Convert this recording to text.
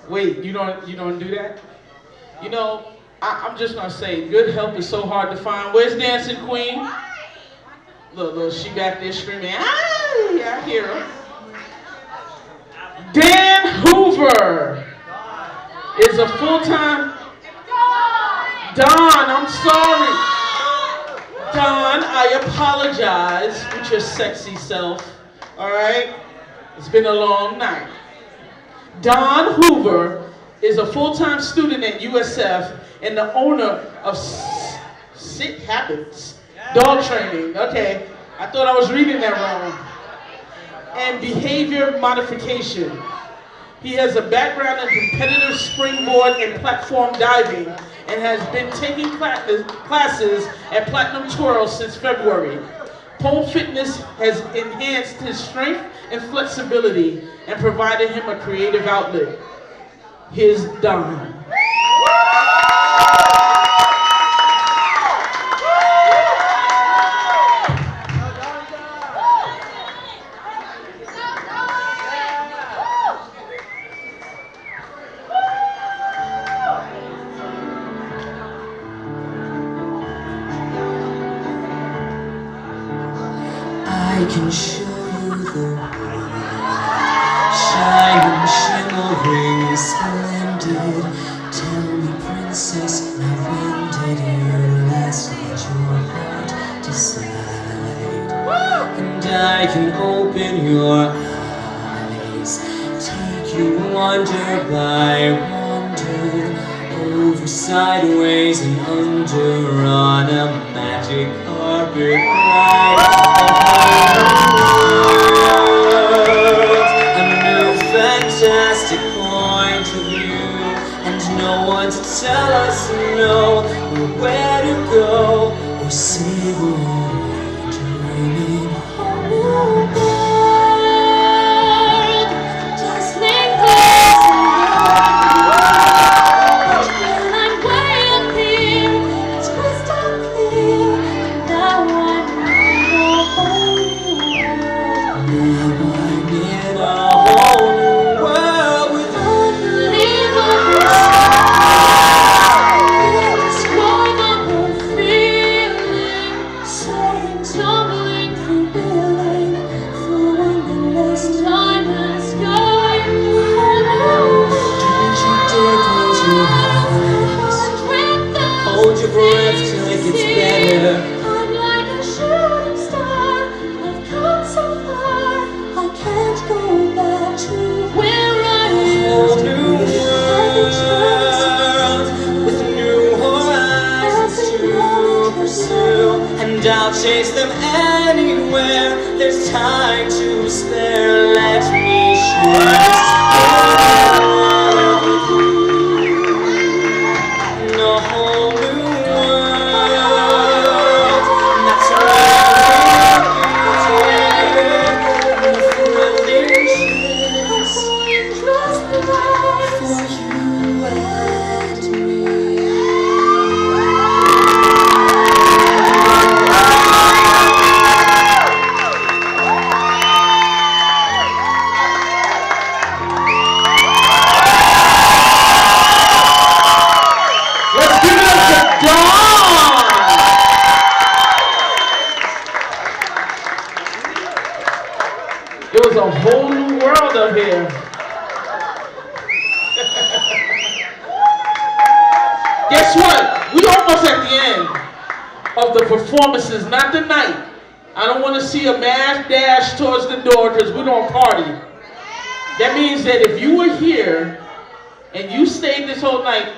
Wait, you don't do that? You know, I'm just gonna say, good help is so hard to find. Where's Dancing Queen? Look, she back there screaming, I hear her. Dan Hoover is a full-time... Don, I'm sorry. Don, I apologize with your sexy self, all right? It's been a long night. Don Hoover is a full-time student at USF and the owner of Sick Habits Dog Training. Okay, I thought I was reading that wrong. And behavior modification. He has a background in competitive springboard and platform diving and has been taking classes at Platinum Twirl since February. Pole fitness has enhanced his strength and flexibility and provided him a creative outlet. Here's Don. I can show you the way, shining, shimmering, splendid. Tell me, princess, now when did you last let your heart decide? And I can open your eyes, take you wonder by wonder, over, sideways, and under on a magic carpet ride. Fantastic point of view, and no one to tell us no, or where to go, or say we're dreaming of a world. Just like this, when I'm way up here, it's crystal clear, and now I'm in a whole new world. Now I'm in a whole new world with unbelievable indescribable feeling, soaring, tumbling through building, for endless time and sky. Don't you dare close your eyes, hold your breath till it gets better. I'm like a shooting star, I've come so far, I can't go back to where I am. A whole new world with new horizons to pursue, and I'll chase them anywhere. There's time to spare. Let me share this world with you. In a whole new world, and that's where we'll be. It was a whole new world up here. Guess what? We almost at the end of the performances, not the night. I don't want to see a mass dash towards the door because we don't party. That means that if you were here and you stayed this whole night,